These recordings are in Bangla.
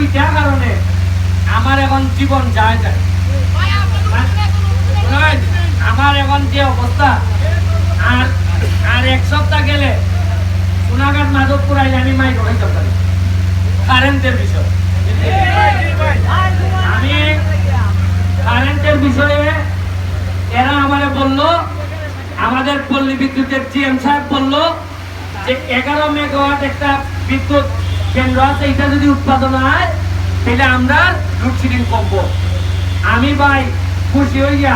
দুইটা কারণে আমার এখন জীবন যায় যায়। আমার এখন যে অবস্থা, আর আর এক সপ্তাহ গেলে সোনাঘাট মাধবপুর আইলে আমি মাইক হইতে পারি কারেন্টের বিষয়। আমি কারেন্টের বিষয়ে এরা আমারে বলল, আমাদের পল্লী বিদ্যুতের জিএম সাহেব বলল যে 11 মেগাওয়াট একটা বিদ্যুৎ কেন্দ্র আছে, এটা যদি উৎপাদন হয় তাহলে আমরা লোডশেডিং কমবো। আমি ভাই খুশি হইয়া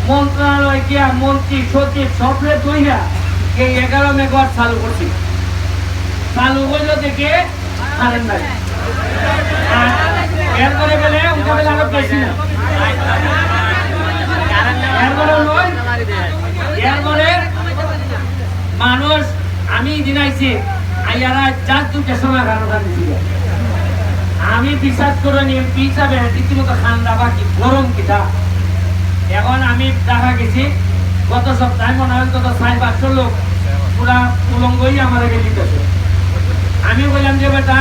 মন্ত্রণালয় গিয়া মন্ত্রী সচিব সবরে তৈরা এই 11 মেগাওয়াট চালু করছি। চালু হইল দেখে কারেন্ট নাই, এরপরে বলে উঠে বেলা আরো বেশি না, এরপরে মানুষ আমি দিনাইছি আইয়ারা চার দুটার সময় গান দিছিল। আমি বিশ্বাস করে এমপি হিসাবে রীতিমতো ঠান্ডা বা কি গরম কিটা। এখন আমি দেখা গেছি গত সপ্তাহে মনে হয় গত 4-500 লোক পুরা উলঙ্গই আমার দিতেছে। আমি বললাম যে বেটা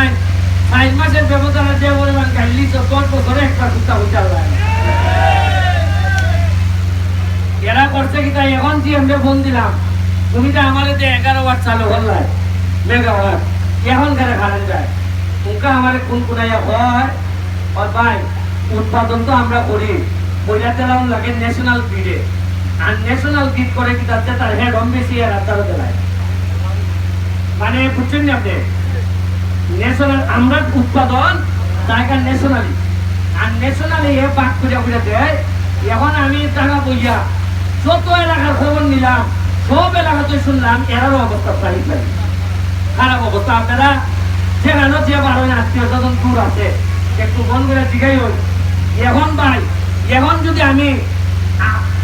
5 মাসের ব্যবধানে যে পরিমাণ গাইলি 10 বছরে একটা কুত্তা হইতে হবে। এরা করছে কি তাই এখন যে আমরা ফোন দিলাম, তুমি তো আমাদের 11 ওয়াট চালু করলাই মেগাওয়াট, এখন কেন খারাপ যায় উনকা আমার কোন কোনাইয়া হয়। আর ভাই উৎপাদন তো আমরা করি, বইলা তেলাউন লাগে ন্যাশনাল গ্রিডে, আর ন্যাশনাল গ্রিড করে কি যাচ্ছে তার হেড হোম বেশি আর রাস্তার তেলায়, মানে বুঝছেন না আপনি? ন্যাশনাল আমরা উৎপাদন জায়গা ন্যাশনালি, আর ন্যাশনালি এ পাক খুঁজা খুঁজা দেয়। এখন আমি টাকা বইয়া যত এলাকার খবর নিলাম, সব এলাকাতে শুনলাম এরারও অবস্থা প্রায় খারাপ অবস্থা। আপনারা সেখানে যে 12 আত্মীয় স্বজন দূর আছে একটু ফোন করে জিগাই হই। এখন ভাই এখন যদি আমি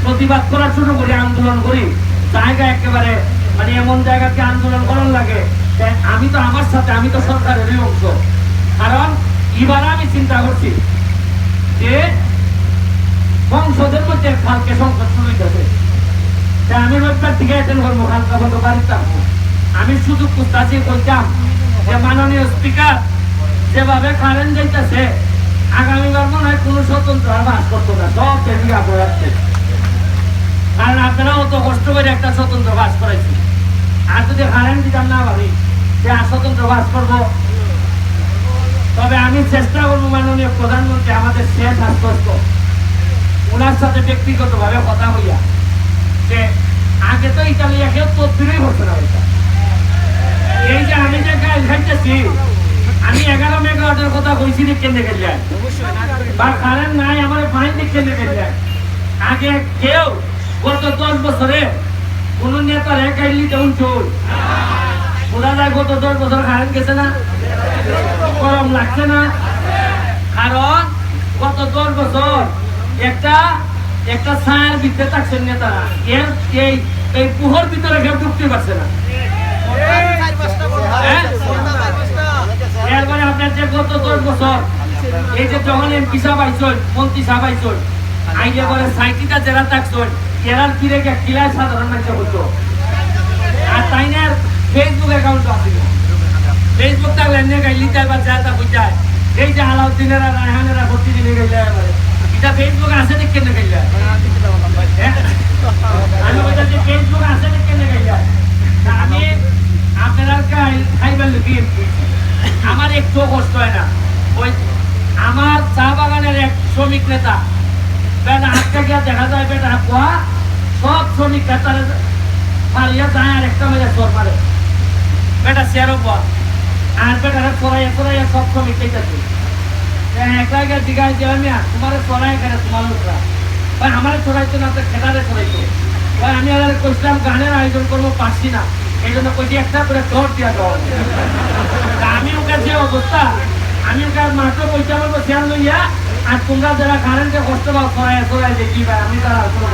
প্রতিবাদ করা শুরু করি, আন্দোলন করি, জায়গা একেবারে মানে এমন জায়গাকে আন্দোলন করার লাগে, আমি তো আমার সাথে আমি তো সরকারেরই অংশ। কারণ এবার আমি চিন্তা করছি যে সংসদের মধ্যে কালকে সংসদ শুরু হইতেছে, আমি রবিবার থেকে অ্যাটেন্ড করবো, কালকা বন্ধ বাড়িতে থাকবো। আমি শুধু কুস্তাছি বলতাম যে মাননীয় স্পিকার যেভাবে কারেন্ট যাইতেছে আগামীবার মনে হয় কোনো স্বতন্ত্র আর বাস করতো না, সব এদিকে আপনার আসছে। কারণ আপনারা অত কষ্ট করে একটা স্বতন্ত্র বাস করাইছি, আর যদি কারেন্ট দিতাম না ভাবি যে আর স্বতন্ত্র বাস করবো। তবে আমি চেষ্টা করবো মাননীয় প্রধানমন্ত্রী আমাদের শেষ আশ্বস্ত, ওনার সাথে ব্যক্তিগতভাবে কথা হইয়া যে আগে তো ইতালিয়া কেউ তদবিরই হচ্ছে না। এই যে আমি যে গাইল খাইতেছি, আমি 11 মেগাওয়াটের কথা কইছি কেন্দ্রে গেলে বা কারেন্ট নাই আমার ফাইন কেন্দ্রে গেলে। আগে কেউ গত 10 বছরে কোন নেতার গাইলি তেমন চোর বোঝা যায় গত 10 বছর কারেন্ট গেছে না, গরম লাগছে না। কারণ গত 10 বছর একটা একটা ছায়ার ভিতরে থাকছেন নেতারা, এর এই পুহর ভিতরে কেউ ঢুকতে পারছে না। এরপরে আপনার যে গত 10 বছর এই যে যখন এমপি সাহেব আইসন, মন্ত্রী সাহেব আইসন, আইলে পরে সাইটিটা যারা থাকছেন এরার ফিরে গিয়ে কিলায় সাধারণ মানুষ হতো। আর তাই না ফেসবুক অ্যাকাউন্ট আছে, ফেসবুক থাকলে এনে গাইলি তারপর যা তা বুঝায়। এই যে আলাউদ্দিনেরা রায়হানেরা ভর্তি দিনে গাইলে এটা ফেসবুক আছে দেখ কেন গাইলে, আমি বলতে যে ফেসবুক আছে দেখ কেন গাইলে। আমি আপনারা খাইবার লুকি আমার একটু কষ্ট হয় না। ওই আমার চা বাগানের এক শ্রমিক নেতা বেটা আটকা গিয়া দেখা যায় বেটা কোয়া সব শ্রমিক নেতারে পারিয়া যায় আর একটা মেয়ে চোর মারে বেটা শেয়ারও পর আর বেটারা চড়াইয়া চড়াইয়া সব শ্রমিক চাইতেছে। একলা গিয়ে জিগাই যে মিয়া তোমার চড়াই এখানে তোমার লোকরা ভাই আমার চড়াইতো না তো খেতারে চড়াইতো ভাই। আমি আর কইছিলাম গানের আয়োজন করবো, পারছি না, এই জন্য কইছি একটা করে দৌড় দিয়া দেওয়া। আমি ওকে যে অবস্থা, আমি ওকে মাত্র পয়সা বলবো শেয়ার লইয়া, আর তোমরা যারা কারেন্টে কষ্ট পাও চড়াইয়া চড়াই দেখি ভাই আমি তারা কোনো